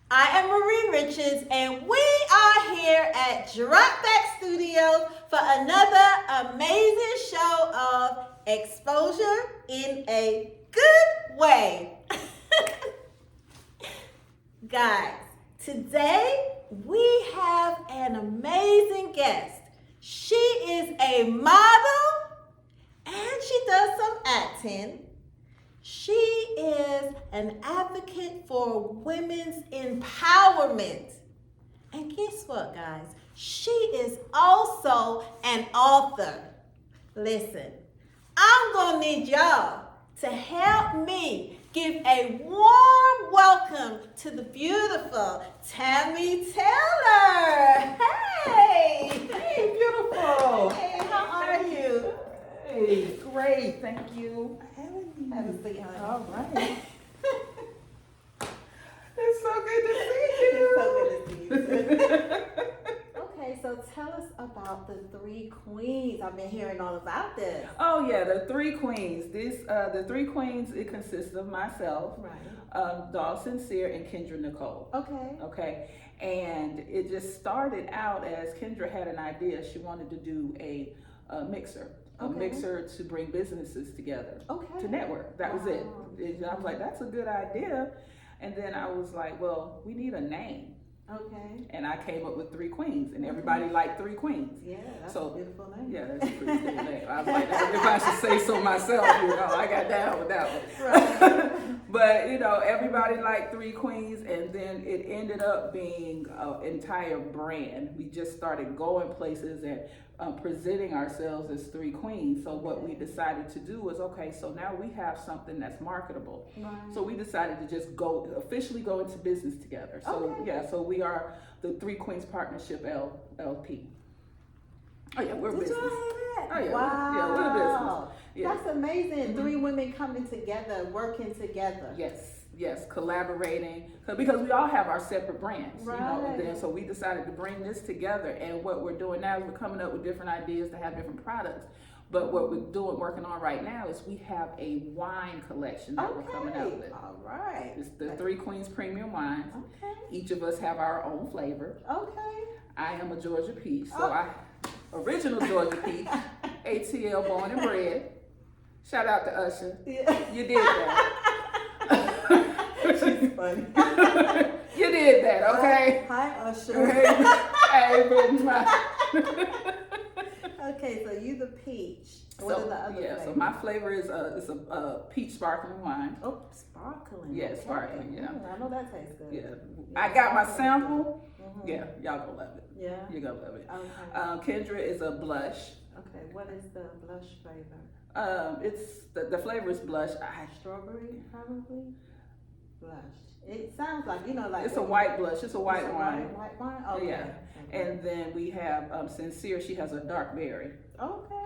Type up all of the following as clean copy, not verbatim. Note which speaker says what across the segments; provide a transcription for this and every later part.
Speaker 1: I am Marie Richards, and we are here at Dropback Studios for another amazing show of exposure in a good way. Guys, today we have an amazing guest. She is a model and she does some acting. She is an advocate for women's empowerment. And guess what, guys? She is also an author. Listen, I'm going to need y'all to help me give a warm welcome to the beautiful Tammy Taylor. Hey!
Speaker 2: Hey, beautiful.
Speaker 1: Hey, how are you?
Speaker 2: Hey, great. Thank you.
Speaker 1: Have a seat, honey.
Speaker 2: All right. It's so good to see you.
Speaker 1: It's so good to see you. Okay, so tell us about the three queens. I've been hearing all about this.
Speaker 2: Oh yeah, the three queens. The three queens. It consists of myself,
Speaker 1: Right.
Speaker 2: Doll Sincere, and Kendra Nicole.
Speaker 1: Okay.
Speaker 2: Okay, and it just started out as Kendra had an idea. She wanted to do a mixer. A
Speaker 1: Okay.
Speaker 2: mixer to bring businesses together,
Speaker 1: Okay.
Speaker 2: to network. That was it.
Speaker 1: Wow.
Speaker 2: And I was like, that's a good idea. And then I was like, well, we need a name.
Speaker 1: Okay.
Speaker 2: And I came up with three queens, and everybody liked three queens.
Speaker 1: Yeah, that's
Speaker 2: So,
Speaker 1: a beautiful name.
Speaker 2: Yeah, that's a pretty cool name. I was like, if I should say so myself, I got down with that one.
Speaker 1: Right.
Speaker 2: But, everybody liked three queens, and then it ended up being an entire brand. We just started going places and presenting ourselves as three queens. So what we decided to do was, okay, so now we have something that's marketable.
Speaker 1: Right.
Speaker 2: So we decided to just officially go into business together. So
Speaker 1: Okay.
Speaker 2: yeah, so we are the Three Queens Partnership LP. Oh yeah, we're
Speaker 1: Did
Speaker 2: business.
Speaker 1: y'all hear that?
Speaker 2: Oh yeah,
Speaker 1: Wow.
Speaker 2: we're business. Yeah.
Speaker 1: That's amazing.
Speaker 2: Mhm.
Speaker 1: Three women coming together, working together.
Speaker 2: Yes, collaborating, because we all have our separate brands,
Speaker 1: Right.
Speaker 2: Then so we decided to bring this together, and what we're doing now is we're coming up with different ideas to have different products. But what we're working on right now is we have a wine collection that we're coming out with.
Speaker 1: All right.
Speaker 2: It's the Three Queens Premium Wines.
Speaker 1: Okay.
Speaker 2: Each of us have our own flavor.
Speaker 1: Okay.
Speaker 2: I am a Georgia peach, so
Speaker 1: Oh.
Speaker 2: original Georgia peach, ATL born and bred. Shout out to Usher.
Speaker 1: Yeah.
Speaker 2: You did that.
Speaker 1: She's funny.
Speaker 2: You did that, okay?
Speaker 1: Hi, Usher.
Speaker 2: Hey, but
Speaker 1: Okay, so you the peach. What are the other
Speaker 2: yeah, so
Speaker 1: flavors?
Speaker 2: my flavor is it's a peach sparkling wine.
Speaker 1: Oh, sparkling.
Speaker 2: Yeah,
Speaker 1: Okay.
Speaker 2: sparkling, yeah.
Speaker 1: I know that tastes good.
Speaker 2: Yeah, I got my sample.
Speaker 1: Mhm.
Speaker 2: Yeah, y'all gonna love it.
Speaker 1: Yeah.
Speaker 2: You're gonna love it.
Speaker 1: Okay.
Speaker 2: Kendra is a blush.
Speaker 1: Okay. What is the blush flavor?
Speaker 2: It's the flavor is blush.
Speaker 1: Strawberry, probably. Blush. It sounds like like.
Speaker 2: It's a white blush. It's a white
Speaker 1: it's a
Speaker 2: wine.
Speaker 1: White wine. Okay.
Speaker 2: Yeah. And then we have Sincere. She has a dark berry.
Speaker 1: Okay.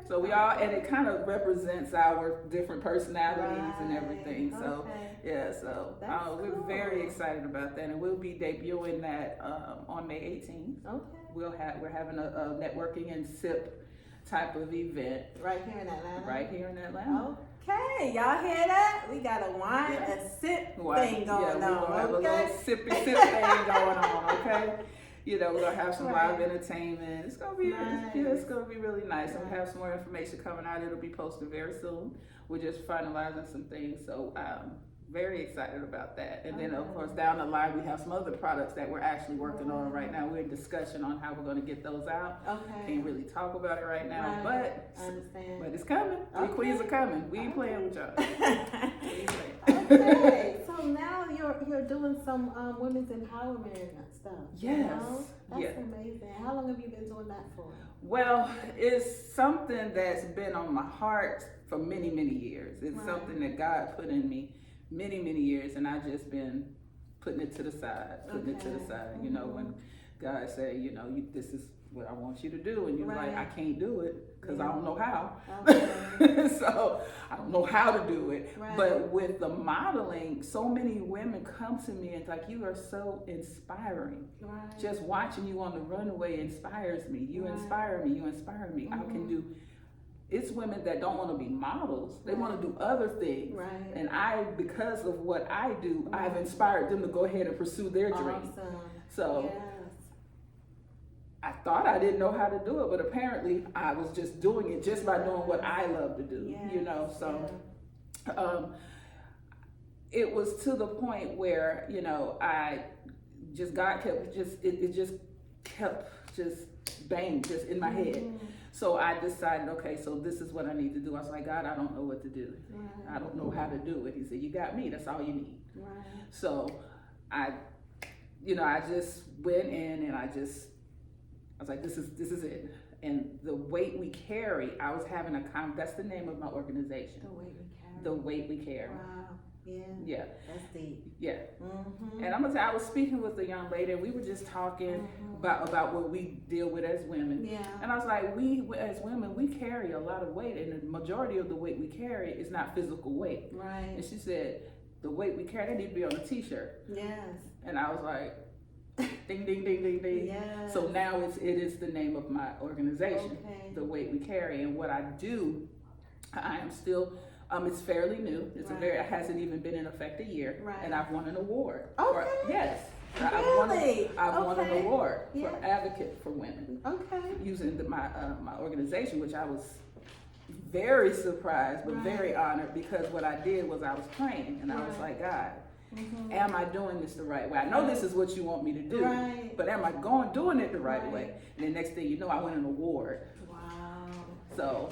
Speaker 2: So we all, and it kind of represents our different personalities and everything. So yeah, so we're
Speaker 1: cool.
Speaker 2: very excited about that, and we'll be debuting that on May 18th.
Speaker 1: Okay.
Speaker 2: We're having a networking and sip type of event
Speaker 1: Right here in Atlanta.
Speaker 2: right here in Atlanta.
Speaker 1: Okay, y'all hear that? We got a wine and sip thing going
Speaker 2: yeah,
Speaker 1: on.
Speaker 2: we're gonna have a
Speaker 1: Okay.
Speaker 2: little sippy sip thing going on. Okay. We're gonna have some live entertainment. It's gonna be it's gonna be really nice. And we'll have some more information coming out. It'll be posted very soon. We're just finalizing some things, so very excited about that. And then of course down the line we have some other products that we're actually working on right now. We're in discussion on how we're gonna get those out.
Speaker 1: Okay.
Speaker 2: Can't really talk about it right now,
Speaker 1: Right. I understand.
Speaker 2: but it's coming. Three queens are coming. We ain't playing with y'all.
Speaker 1: Okay, so now you're doing some women's empowerment stuff.
Speaker 2: Yes.
Speaker 1: That's
Speaker 2: Yeah.
Speaker 1: amazing. How long have you been doing that for?
Speaker 2: Well, it's something that's been on my heart for many, many years. It's something that God put in me many, many years, and I've just been putting it to the side, when God say, this is what I want you to do, and you're like, I can't do it because I don't know how.
Speaker 1: Okay.
Speaker 2: So I don't know how to do it.
Speaker 1: Right.
Speaker 2: But with the modeling, so many women come to me and like, you are so inspiring.
Speaker 1: Right.
Speaker 2: Just watching you on the runway inspires me. You inspire me. You inspire me. I can do it's women that don't want to be models. They want to do other things.
Speaker 1: Right.
Speaker 2: And because of what I do, I've inspired them to go ahead and pursue their dream.
Speaker 1: Awesome.
Speaker 2: So
Speaker 1: yes.
Speaker 2: I thought I didn't know how to do it, but apparently I was just doing it just by doing what I love to do,
Speaker 1: Yes.
Speaker 2: you know. So it was to the point where, you know, God kept it just kept bang just in my head. So I decided, okay, so this is what I need to do. I was like, God, I don't know what to do.
Speaker 1: Right.
Speaker 2: I don't know how to do it. He said, you got me. That's all you need.
Speaker 1: Right.
Speaker 2: So I just went in and I was like, this is it. And the weight we carry, I was having that's the name of my organization.
Speaker 1: The weight we carry.
Speaker 2: The weight we carry.
Speaker 1: Wow. Yeah.
Speaker 2: Yeah.
Speaker 1: That's deep.
Speaker 2: Yeah.
Speaker 1: Mm-hmm.
Speaker 2: And I'm gonna say, I was speaking with a young lady and we were just talking about what we deal with as women.
Speaker 1: Yeah.
Speaker 2: And I was like, we as women, we carry a lot of weight, and the majority of the weight we carry is not physical weight.
Speaker 1: Right.
Speaker 2: And she said, the weight we carry, they need to be on a t-shirt.
Speaker 1: Yes.
Speaker 2: And I was like, ding, ding, ding, ding, ding.
Speaker 1: Yes.
Speaker 2: So now it is the name of my organization,
Speaker 1: Okay.
Speaker 2: The Weight We Carry. And what I do, I am still, it's fairly new. It's
Speaker 1: Right.
Speaker 2: it hasn't even been in effect a year.
Speaker 1: Right.
Speaker 2: And I've won an award.
Speaker 1: Okay.
Speaker 2: Yes.
Speaker 1: Really?
Speaker 2: I've won an
Speaker 1: Okay.
Speaker 2: award
Speaker 1: Yeah.
Speaker 2: for advocate for women
Speaker 1: Okay.
Speaker 2: using my organization, which I was very surprised but
Speaker 1: Right.
Speaker 2: very honored, because what I did was I was praying and I was
Speaker 1: Right.
Speaker 2: like, God,
Speaker 1: Mm-hmm.
Speaker 2: am I doing this the right way? I know this is what you want me to do,
Speaker 1: Right.
Speaker 2: but am I doing it the right
Speaker 1: Right.
Speaker 2: way? And the next thing you know, I won an award.
Speaker 1: Wow.
Speaker 2: So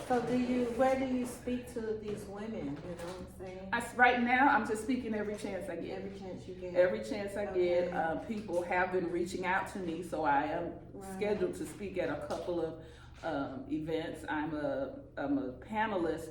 Speaker 1: Where do you speak to these women? You know what I'm saying?
Speaker 2: right now, I'm just speaking every chance I get.
Speaker 1: Every chance you get.
Speaker 2: Every chance I get,
Speaker 1: Okay.
Speaker 2: people have been reaching out to me, so I am
Speaker 1: Right.
Speaker 2: scheduled to speak at a couple of events. I'm a panelist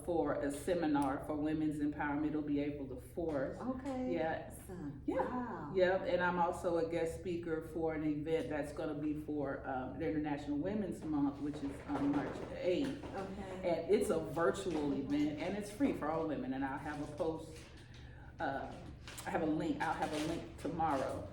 Speaker 2: for a seminar for women's empowerment. It'll be April the 4th.
Speaker 1: Okay.
Speaker 2: Yeah.
Speaker 1: Awesome.
Speaker 2: Yeah.
Speaker 1: Wow.
Speaker 2: Yep, and I'm also a guest speaker for an event that's going to be for the International Women's Month, which is on March 8th.
Speaker 1: Okay.
Speaker 2: And it's a virtual event, and it's free for all women. And I'll have a post. I have a link. I'll have a link tomorrow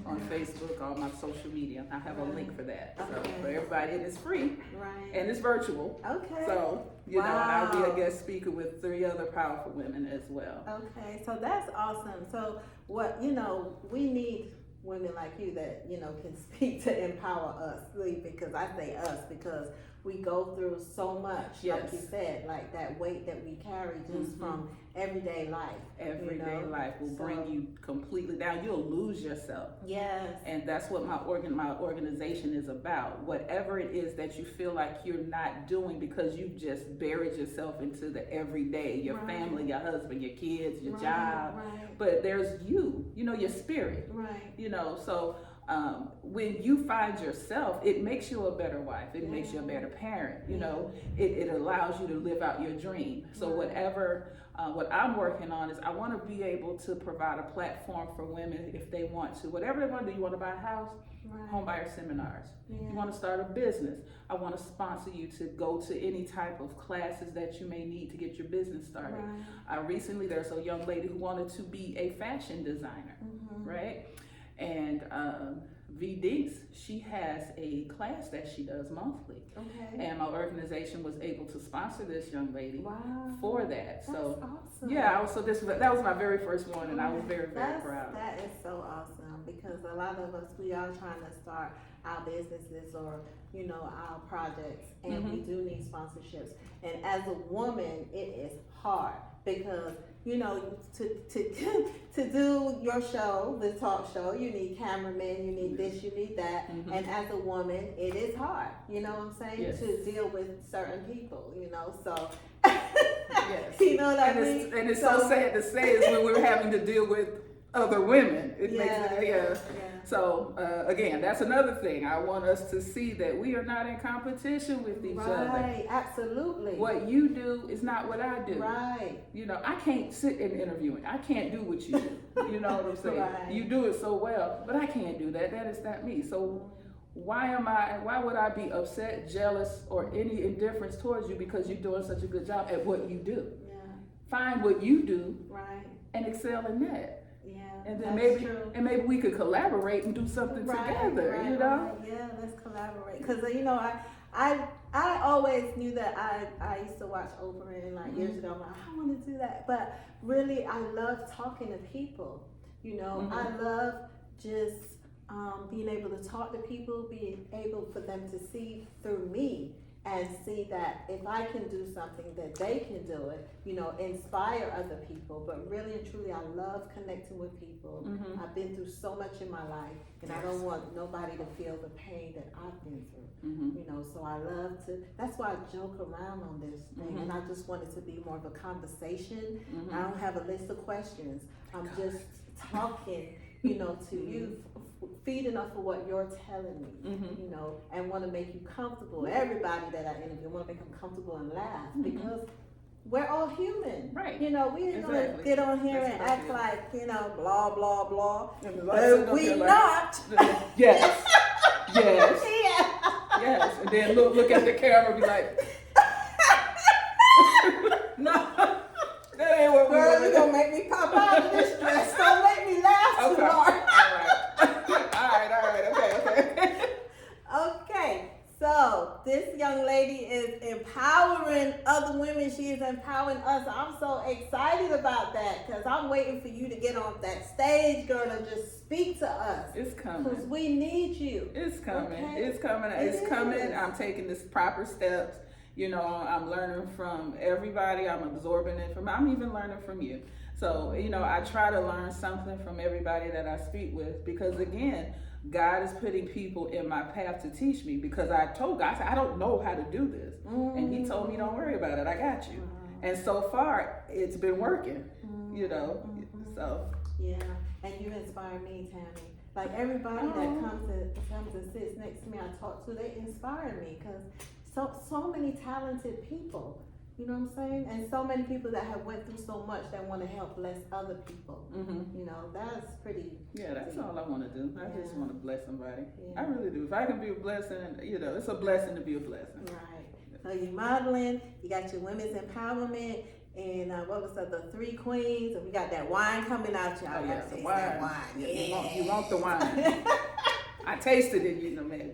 Speaker 2: on Facebook, on my social media. I have a link for that. So
Speaker 1: Okay.
Speaker 2: for everybody, and it's free
Speaker 1: Right.
Speaker 2: and it's virtual.
Speaker 1: Okay.
Speaker 2: So you know, and I'll be
Speaker 1: Wow.
Speaker 2: a guest speaker with 3 other powerful women as well.
Speaker 1: Okay, so that's awesome. So we need women like you that, can speak to empower us, because I say us because we go through so much, like
Speaker 2: Yes.
Speaker 1: you said, like that weight that we carry just from everyday life.
Speaker 2: Everyday life will bring you completely down. You'll lose yourself.
Speaker 1: Yes.
Speaker 2: And that's what my organization is about. Whatever it is that you feel like you're not doing because you've just buried yourself into the everyday, your
Speaker 1: Right.
Speaker 2: family, your husband, your kids, your
Speaker 1: Right,
Speaker 2: job.
Speaker 1: right.
Speaker 2: But there's your spirit.
Speaker 1: Right.
Speaker 2: So when you find yourself, it makes you a better wife. It makes you a
Speaker 1: Yeah.
Speaker 2: better parent. It allows you to live out your dream. So
Speaker 1: Right.
Speaker 2: whatever, what I'm working on is I want to be able to provide a platform for women if they want to. Whatever they want to do, you want to buy a house?
Speaker 1: Right.
Speaker 2: Home buyer seminars.
Speaker 1: Yeah.
Speaker 2: You want to start a business? I want to sponsor you to go to any type of classes that you may need to get your business started.
Speaker 1: Right.
Speaker 2: Recently, there's a young lady who wanted to be a fashion designer, right? And V Dinks, she has a class that she does monthly.
Speaker 1: Okay.
Speaker 2: And my organization was able to sponsor this young lady
Speaker 1: Wow.
Speaker 2: for that.
Speaker 1: That's
Speaker 2: So
Speaker 1: awesome.
Speaker 2: yeah, that was my very first one, and I was very, very proud.
Speaker 1: That is so awesome, because a lot of us, we are trying to start our businesses or, our projects, and we do need sponsorships. And as a woman, it is hard because, to do your show, the talk show, you need cameramen, you need this, you need that. And as a woman, it is hard, you know what I'm saying?
Speaker 2: Yes.
Speaker 1: To deal with certain people, so.
Speaker 2: Yes.
Speaker 1: You know what I mean?
Speaker 2: And it's so sad to say is when we're having to deal with other women. It makes it,
Speaker 1: Yeah.
Speaker 2: So again, that's another thing. I want us to see that we are not in competition with each other.
Speaker 1: Right, absolutely.
Speaker 2: What you do is not what I do.
Speaker 1: Right.
Speaker 2: I can't sit in interviewing. I can't do what you do. You know what I'm saying?
Speaker 1: Right.
Speaker 2: You do it so well, but I can't do that. That is not me. So why would I be upset, jealous, or any indifference towards you because you're doing such a good job at what you do?
Speaker 1: Yeah.
Speaker 2: Find what you do
Speaker 1: Right.
Speaker 2: and excel in that.
Speaker 1: Yeah.
Speaker 2: And then
Speaker 1: that's true.
Speaker 2: maybe we could collaborate and do something together,
Speaker 1: Right,
Speaker 2: you know?
Speaker 1: right. Yeah, let's collaborate. Because, I always knew that I used to watch Oprah and like years ago. I'm like, I want to do that, but really, I love talking to people. You know, I love just being able to talk to people, being able for them to see through me and see that if I can do something, that they can do it. You know, inspire other people. But really and truly, I love connecting with people. I've been through so much in my life, and I don't want nobody to feel the pain that I've been through. You know, so I love to. That's why I joke around on this thing, and I just want it to be more of a conversation. I don't have a list of questions. I'm just talking, you know, to you, feeding off of what you're telling me, you know, and want to make you comfortable. Everybody that I interview, want to make them comfortable and laugh because we're all human,
Speaker 2: right?
Speaker 1: You know, we ain't gonna get on here and act like, you know, blah blah blah. We not.
Speaker 2: Yes, yes, yes, and then look at the camera, and be like, no. That ain't what
Speaker 1: girl, you gonna make me pop out of this dress. Don't make me laugh too hard.
Speaker 2: All right. Okay.
Speaker 1: Okay, so this young lady is empowering other women. She is empowering us. I'm so excited about that because I'm waiting for you to get on that stage, girl, and just speak to us.
Speaker 2: It's coming.
Speaker 1: Because we need you.
Speaker 2: It's coming.
Speaker 1: Okay?
Speaker 2: It's coming. It's coming. I'm taking this proper steps. You know, I'm learning from everybody. I'm absorbing it from. I'm even learning from you. So, you know, I try to learn something from everybody that I speak with because, again, God is putting people in my path to teach me because I told God, I said, I don't know how to do this. And he told me, don't worry about it. I got you. And so far, it's been working, you know. So.
Speaker 1: Yeah, and you inspire me, Tammy. Like everybody that comes and sits next to me, I talk to, they inspire me because so many talented people, you know what I'm saying? And so many people that have went through so much that want to help bless other people. You know, that's pretty.
Speaker 2: Yeah, that's all I want to do. I just want to bless somebody.
Speaker 1: Yeah.
Speaker 2: I really do. If I can be a blessing, you know, it's a blessing to be a blessing.
Speaker 1: Right. So you're modeling, you got your women's empowerment, and what was the 3 queens, and we got that wine coming out, y'all.
Speaker 2: Oh, yeah,
Speaker 1: the
Speaker 2: wine.
Speaker 1: wine.
Speaker 2: Yeah. You want the wine. I tasted it, you know, man.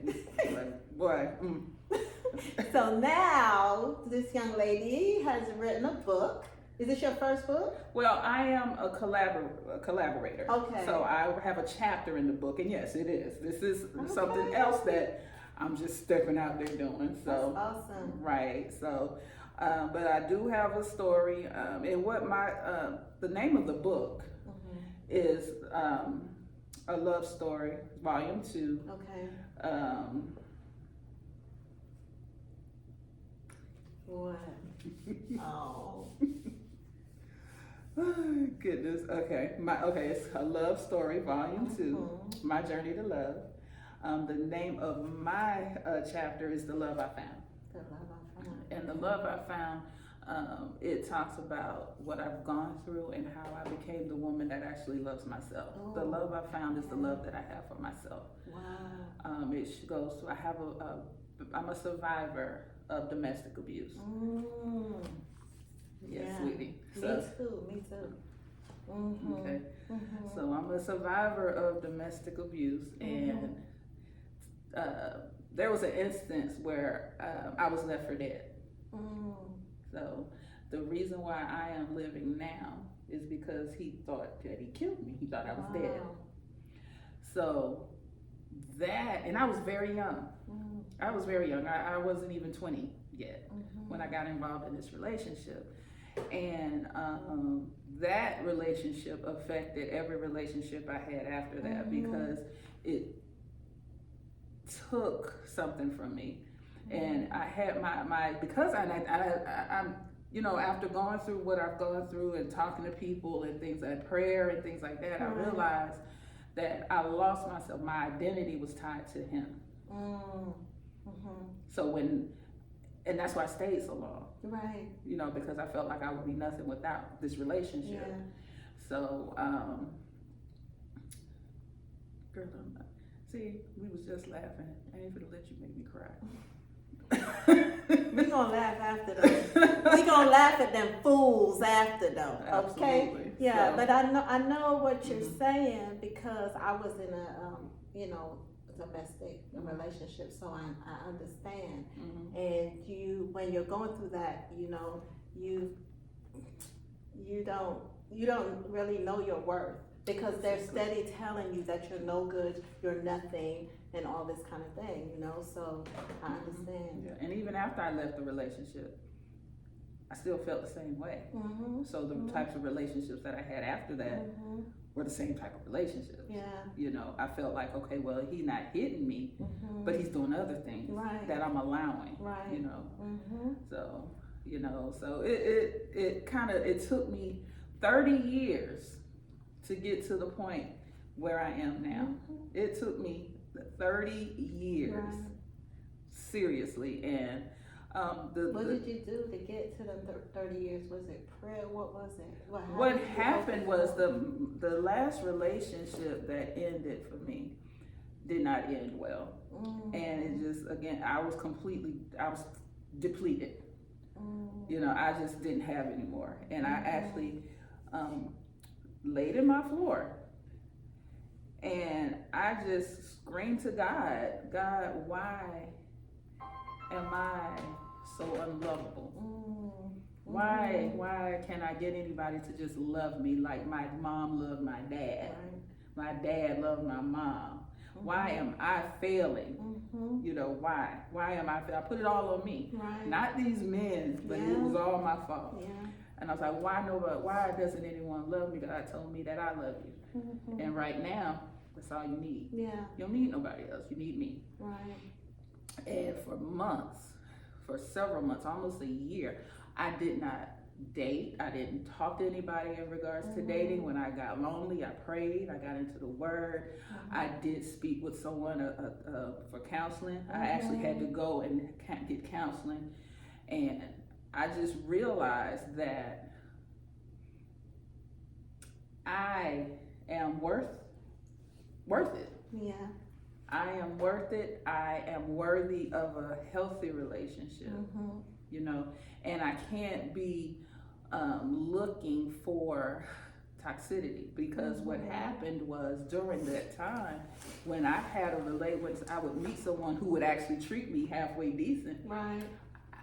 Speaker 2: Like, boy.
Speaker 1: So now, this young lady has written a book. Is this your first book?
Speaker 2: Well, I am a collaborator.
Speaker 1: Okay.
Speaker 2: So I have a chapter in the book, and yes, it is. This is something else that I'm just stepping out there doing. So
Speaker 1: that's awesome.
Speaker 2: Right. So, but I do have a story, and what the name of the book is A Love Story, Volume 2.
Speaker 1: Okay. What? Oh.
Speaker 2: Goodness. Okay. It's A Love Story, Volume 2, My Journey to Love. The name of my chapter is The Love I Found.
Speaker 1: The Love I Found.
Speaker 2: And the love I found, it talks about what I've gone through and how I became the woman that actually loves myself. The love I found is the love that I have for myself.
Speaker 1: Wow.
Speaker 2: It goes to, I'm a survivor of domestic abuse. Yes,
Speaker 1: Yeah.
Speaker 2: sweetie.
Speaker 1: Me too.
Speaker 2: Okay. So I'm a survivor of domestic abuse, and there was an instance where I was left for dead. So the reason why I am living now is because he thought that he killed me. He thought I was dead. So that, and I was very young. I was very young. I wasn't even 20 yet when I got involved in this relationship. And that relationship affected every relationship I had after that because it took something from me. And I had because I'm, you know, after going through what I've gone through and talking to people and things like prayer and things like that, I realized that I lost myself. My identity was tied to him. So and that's why I stayed so long.
Speaker 1: Right.
Speaker 2: You know, because I felt like I would be nothing without this relationship.
Speaker 1: Yeah.
Speaker 2: So, girl, see, we was just laughing. I ain't gonna let you make me cry.
Speaker 1: We gonna laugh after though. We gonna laugh at them fools after though. Okay.
Speaker 2: Absolutely.
Speaker 1: Yeah,
Speaker 2: So,
Speaker 1: but I know what you're saying because I was in a domestic
Speaker 2: Mm-hmm.
Speaker 1: relationship, so I understand.
Speaker 2: Mm-hmm.
Speaker 1: And when you're going through that, you don't really know your worth, because they're steady telling you that you're no good, you're nothing, and all this kind of thing, so I understand.
Speaker 2: Yeah. And even after I left the relationship, I still felt the same way.
Speaker 1: Mm-hmm.
Speaker 2: So the types of relationships that I had after that
Speaker 1: Mm-hmm.
Speaker 2: were the same type of relationships.
Speaker 1: Yeah.
Speaker 2: I felt like, okay, well, he's not hitting me,
Speaker 1: Mm-hmm.
Speaker 2: but he's doing other things
Speaker 1: Right.
Speaker 2: that I'm allowing.
Speaker 1: Right. Mm-hmm.
Speaker 2: So, so it took me 30 years to get to the point where I am now.
Speaker 1: Mm-hmm.
Speaker 2: It took me 30 years,
Speaker 1: Right.
Speaker 2: seriously. And
Speaker 1: what did you do to get to the 30 years? Was it prayer? What was it?
Speaker 2: What happened was the last relationship that ended for me did not end well.
Speaker 1: Mm-hmm.
Speaker 2: And it just, again, I was depleted.
Speaker 1: Mm-hmm.
Speaker 2: I just didn't have any more. And I actually laid in my floor and I just screamed to God, why am I so unlovable?
Speaker 1: Mm-hmm.
Speaker 2: Why can't I get anybody to just love me like my mom loved my dad?
Speaker 1: Right.
Speaker 2: My dad loved my mom.
Speaker 1: Mm-hmm.
Speaker 2: Why am I failing?
Speaker 1: Mm-hmm.
Speaker 2: Why am I failing? I put it all on me.
Speaker 1: Right.
Speaker 2: Not these men, but
Speaker 1: Yeah.
Speaker 2: it was all my fault.
Speaker 1: Yeah.
Speaker 2: And I was like, why doesn't anyone love me? God told me that I love you.
Speaker 1: Mm-hmm.
Speaker 2: And right now, that's all you need.
Speaker 1: Yeah.
Speaker 2: You don't need nobody else. You need me.
Speaker 1: Right.
Speaker 2: And for several months, almost a year, I did not date. I didn't talk to anybody in regards to dating. When I got lonely, I prayed. I got into the Word. I did speak with someone for counseling. I actually had to go and get counseling. And I just realized that I am worth it.
Speaker 1: Yeah.
Speaker 2: I am worth it. I am worthy of a healthy relationship.
Speaker 1: Mm-hmm.
Speaker 2: And I can't be looking for toxicity, because what happened was during that time when I had I would meet someone who would actually treat me halfway decent.
Speaker 1: Right.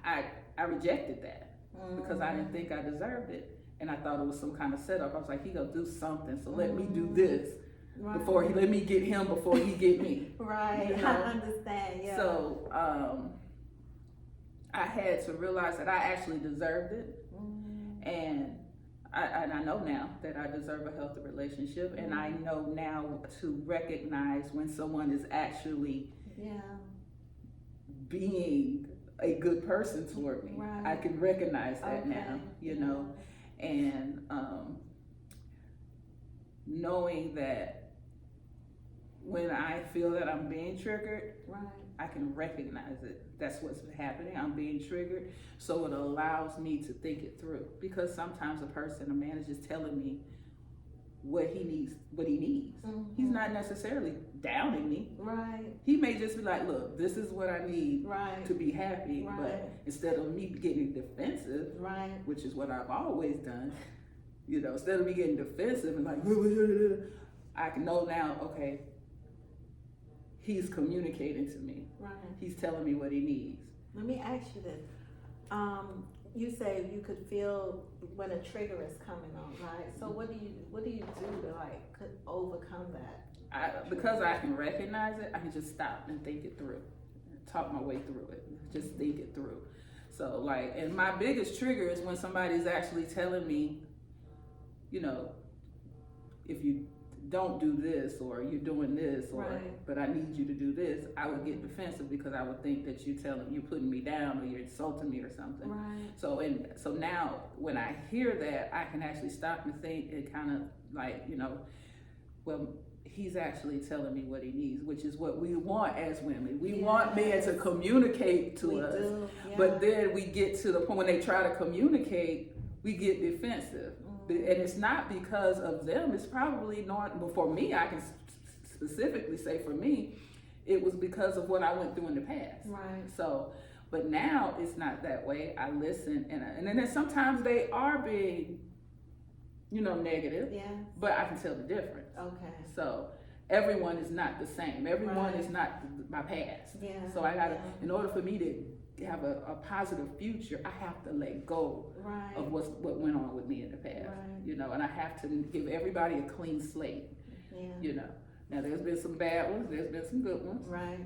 Speaker 2: I rejected that because I didn't think I deserved it, and I thought it was some kind of setup. I was like, he gonna do something, so let me do this.
Speaker 1: Right.
Speaker 2: Let me get him before he get me.
Speaker 1: Right. I understand. Yeah.
Speaker 2: So I had to realize that I actually deserved it, and I know now that I deserve a healthy relationship, and I know now to recognize when someone is actually being a good person toward me.
Speaker 1: Right.
Speaker 2: I can recognize that now, and knowing that when I feel that I'm being triggered, I can recognize it. That's what's happening. I'm being triggered. So it allows me to think it through. Because sometimes a man is just telling me what he needs. He's not necessarily downing me.
Speaker 1: Right.
Speaker 2: He may just be like, look, this is what I need to be happy.
Speaker 1: Right.
Speaker 2: But instead of me getting defensive, which is what I've always done, instead of me getting defensive and like, I can know now, okay, he's communicating to me.
Speaker 1: Right.
Speaker 2: He's telling me what he needs.
Speaker 1: Let me ask you this. You say you could feel when a trigger is coming on, right? So what do you do to overcome that?
Speaker 2: Because I can recognize it, I can just stop and think it through, talk my way through it, just think it through. So and my biggest trigger is when somebody's actually telling me, if you don't do this, or you're doing this, or but I need you to do this, I would get defensive because I would think that you're putting me down, or you're insulting me or something.
Speaker 1: Right.
Speaker 2: So now when I hear that, I can actually stop and think and kind of well, he's actually telling me what he needs, which is what we want as women. We want men to communicate to us.
Speaker 1: Do. Yeah.
Speaker 2: But then we get to the point when they try to communicate, we get defensive. And it's not because of them. It's probably not, but for me, I can specifically say for me, it was because of what I went through in the past.
Speaker 1: Right.
Speaker 2: So, but now it's not that way. I listen, and then sometimes they are being, negative.
Speaker 1: Yeah.
Speaker 2: But I can tell the difference.
Speaker 1: Okay.
Speaker 2: So everyone is not the same. Everyone
Speaker 1: Right.
Speaker 2: is not my past.
Speaker 1: Yeah.
Speaker 2: So I gotta,
Speaker 1: Yeah.
Speaker 2: in order for me to have a positive future, I have to let go
Speaker 1: Right.
Speaker 2: of what went on with me in the past.
Speaker 1: Right.
Speaker 2: You know, and I have to give everybody a clean slate.
Speaker 1: Yeah.
Speaker 2: You know, now there's been some bad ones, there's been some good ones.
Speaker 1: Right.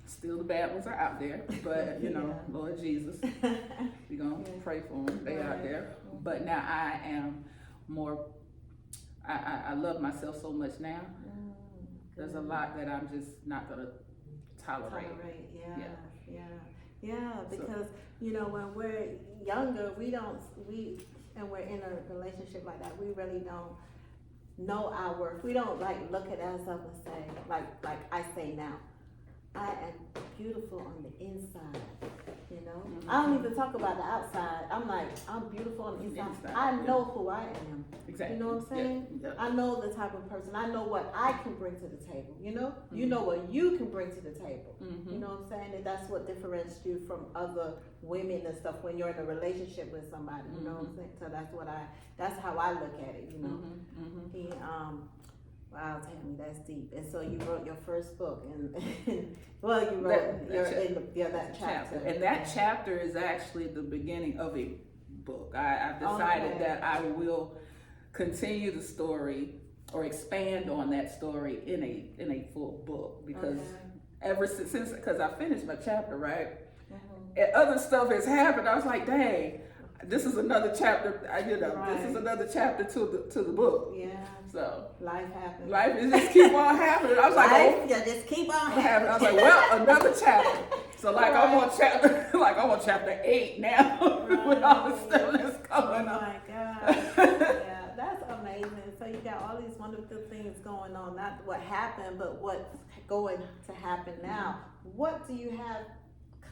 Speaker 2: Still the bad ones are out there, but you know,
Speaker 1: Yeah.
Speaker 2: Lord Jesus, we're gonna
Speaker 1: Yeah.
Speaker 2: pray for them. They out
Speaker 1: Right.
Speaker 2: there. But now I am more. I love myself so much now. There's a lot that I'm just not gonna tolerate.
Speaker 1: Yeah, because you know when we're younger, we and we're in a relationship like that, we really don't know our worth. We don't like look at ourselves and say like I say now, I am beautiful on the inside. You know, I don't even talk about the outside. I'm like, I'm beautiful on the inside. I know who I am.
Speaker 2: Exactly.
Speaker 1: You know what I'm saying?
Speaker 2: Yeah.
Speaker 1: I know the type of person. I know what I can bring to the table. You know, you know what you can bring to the table. You know what I'm saying? And that's what differentiates you from other women and stuff when you're in a relationship with somebody. You know what I'm saying? So that's how I look at it. You know, he wow, Tammy, that's deep. And so you wrote your first book, and well, you wrote that chapter.
Speaker 2: And that chapter is actually the beginning of a book. I've decided that I will continue the story or expand on that story in a full book because ever since because I finished my chapter, right? And other stuff has happened. I was like, dang, this is another chapter. This is another chapter to the book.
Speaker 1: Yeah.
Speaker 2: So
Speaker 1: life happens.
Speaker 2: Life is just keep on happening. I was like,
Speaker 1: just keep on happening.
Speaker 2: I was like, well, another chapter. So I'm on chapter 8 now with all the stuff that's going on.
Speaker 1: Oh my God. Yeah, that's amazing. So you got all these wonderful things going on. Not what happened, but what's going to happen now. What do you have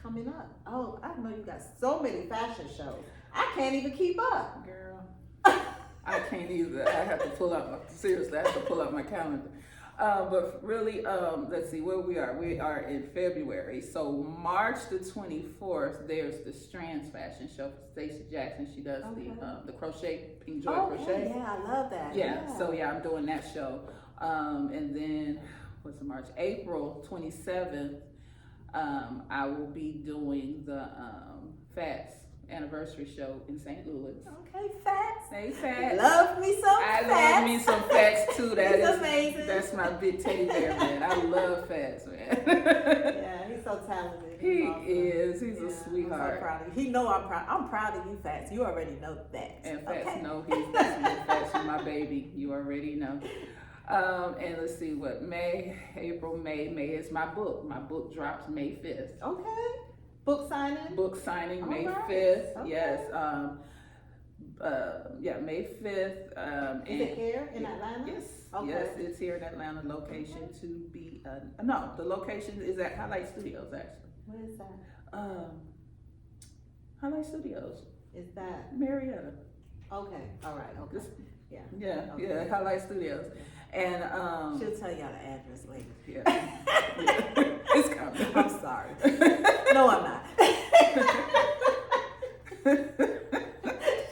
Speaker 1: coming up? Oh, I know you got so many fashion shows. I can't even keep up.
Speaker 2: Girl, I can't either. I have to pull out seriously, I have to pull out my calendar. But really, let's see where we are. We are in February. So March the 24th, there's the Strands Fashion Show for Stacey Jackson. She does the crochet, Pink Joy crochet.
Speaker 1: Yeah, I love that.
Speaker 2: Yeah. So I'm doing that show. And then what's the March? April 27th, I will be doing the Fats anniversary show in St. Louis.
Speaker 1: Okay, Fats.
Speaker 2: Hey, Fats.
Speaker 1: Love me some Fats.
Speaker 2: I love me some Fats too. That is
Speaker 1: amazing.
Speaker 2: That's my big teddy bear, man. I love Fats, man.
Speaker 1: Yeah, he's so talented.
Speaker 2: He
Speaker 1: awesome.
Speaker 2: is. He's a sweetheart.
Speaker 1: I'm so proud of you. He know I'm proud. I'm proud of you, Fats. You already know that.
Speaker 2: And Fats know he's Fats is my baby. You already know. And let's see what May is my book. My book drops May 5th.
Speaker 1: Okay. Book signing?
Speaker 2: Book signing May 5th.
Speaker 1: Okay.
Speaker 2: Yes. May 5th.
Speaker 1: Is it here in Atlanta?
Speaker 2: Yes.
Speaker 1: Okay.
Speaker 2: Yes, it's here in Atlanta. Location to be no, the location is at Highlight Studios actually.
Speaker 1: What is that?
Speaker 2: Highlight Studios.
Speaker 1: Is that
Speaker 2: Marietta.
Speaker 1: okay? All right. Okay.
Speaker 2: Yeah, Highlight Studios. And
Speaker 1: she'll tell y'all the address later.
Speaker 2: Yeah. It's coming.
Speaker 1: I'm sorry. No, I'm not.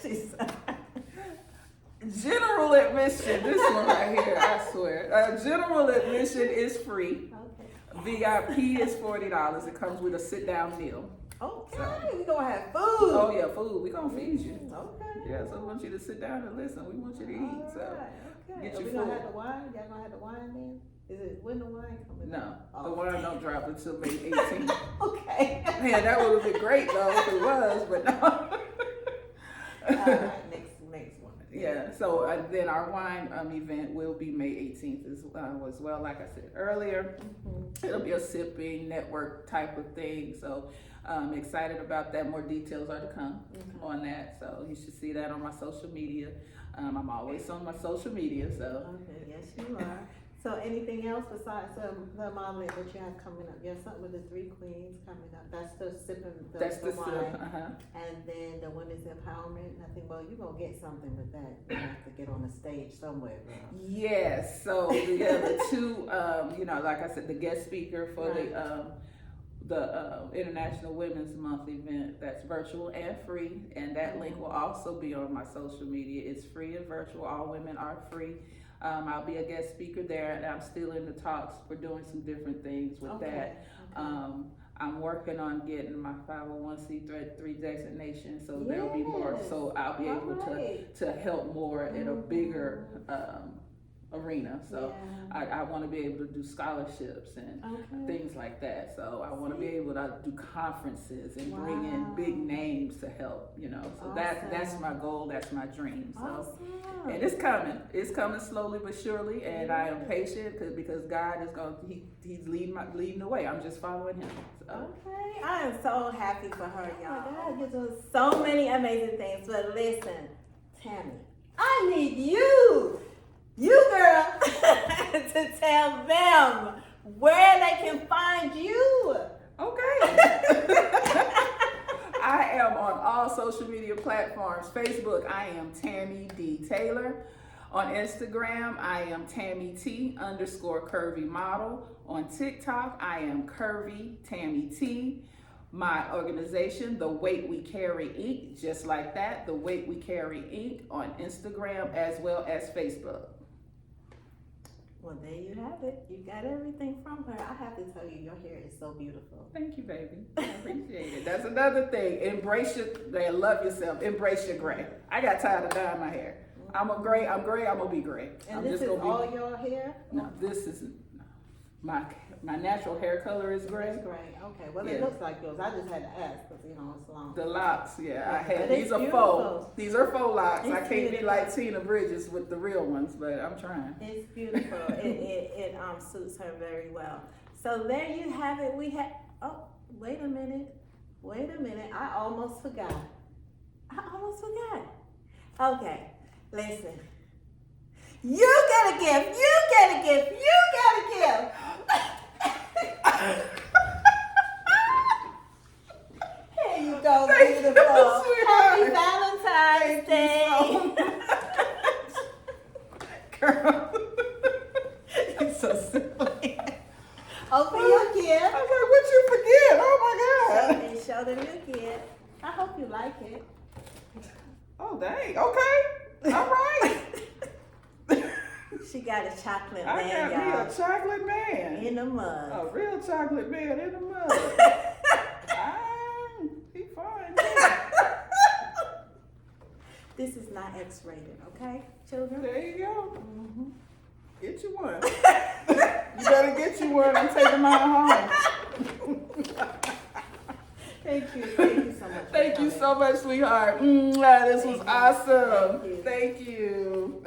Speaker 1: She's
Speaker 2: general admission. This one right here, I swear. General admission is free.
Speaker 1: okay.
Speaker 2: VIP is $40. It comes with a sit-down meal.
Speaker 1: Okay,
Speaker 2: So-
Speaker 1: we gonna have food.
Speaker 2: Oh yeah, food. We gonna feed you.
Speaker 1: Okay.
Speaker 2: Yeah, so we want you to sit down and listen. We want you to eat.
Speaker 1: All
Speaker 2: So
Speaker 1: right, okay.
Speaker 2: get
Speaker 1: Are
Speaker 2: your
Speaker 1: we gonna
Speaker 2: food.
Speaker 1: have the wine? Y'all gonna have the wine then? Is it when the wine coming?
Speaker 2: no,
Speaker 1: Oh.
Speaker 2: the wine don't drop until May 18th.
Speaker 1: Okay.
Speaker 2: Man, that would have been great though if it was, but no.
Speaker 1: All right, next one.
Speaker 2: Yeah, so then our wine event will be May 18th as well. Like I said earlier, it'll be a sipping network type of thing. So I'm excited about that. More details are to come on that. So you should see that on my social media. I'm always on my social media. So
Speaker 1: Okay, yes you are. So anything else besides the modeling that you have coming up? You have something with the 3 queens coming up. That's the sipping
Speaker 2: that's the
Speaker 1: wine. And then the women's empowerment. I think, well, you're going to get something with that. You have to get on the stage somewhere, girl.
Speaker 2: Yes. So the two, like I said, the guest speaker for the International Women's Month event, that's virtual and free, and that link will also be on my social media. It's free and virtual. All women are free. I'll be a guest speaker there, and I'm still in the talks for doing some different things with that. I'm working on getting my 501c3 designation, so there'll be more. So I'll be able to help more in a bigger arena. So I want to be able to do scholarships and things like that. So I want to be able to do conferences and bring in big names to help, you know. So that's my goal, that's my dream. So and it's coming slowly but surely, and I am patient because God is he's leading the way. I'm just following him. So.
Speaker 3: Okay, I am so happy for her, y'all. Oh my God, you're doing so many amazing things. But listen, Tammy, I need you girl, to tell them where they can find you.
Speaker 2: Okay. I am on all social media platforms. Facebook, I am Tammy D. Taylor. On Instagram, I am Tammy T _curvy model. On TikTok, I am Curvy Tammy T. My organization, The Weight We Carry Inc., just like that, The Weight We Carry Inc. on Instagram as well as Facebook.
Speaker 3: Well, there you have it. You got everything from her. I have to tell you, your hair is so beautiful.
Speaker 2: Thank you, baby. I appreciate it. That's another thing. Love yourself. Embrace your gray. I got tired of dyeing my hair. I'm gray, I'm gonna be gray.
Speaker 3: And this is all your hair?
Speaker 2: No, this is my natural hair color is gray.
Speaker 3: It's gray. Okay. Well, it looks like yours. I just had to ask because it's long.
Speaker 2: The locks, I had. These are faux. These are faux locks. I can't be like Tina Bridges with the real ones, but I'm trying.
Speaker 3: It's beautiful. it suits her very well. So there you have it. We had. Oh, wait a minute. I almost forgot. Okay. Listen. You get a gift. Here you go, beautiful. Happy Valentine's Day.
Speaker 2: Girl, you're so silly.
Speaker 3: Open your gift.
Speaker 2: I was like, what you forget? Oh my God.
Speaker 3: Show them your gift. I hope you like it.
Speaker 2: Oh, dang. Okay. All right.
Speaker 3: She got a chocolate
Speaker 2: I
Speaker 3: man,
Speaker 2: got
Speaker 3: y'all.
Speaker 2: me a chocolate man.
Speaker 3: In the mug.
Speaker 2: A real chocolate man in the mug. He fine.
Speaker 3: This is not X-rated, okay, children?
Speaker 2: There you go.
Speaker 3: Mm-hmm.
Speaker 2: Get you one. You better get you one. I'm taking mine home.
Speaker 3: Thank you so much.
Speaker 2: Thank you so much, sweetheart. This was awesome. Thank you.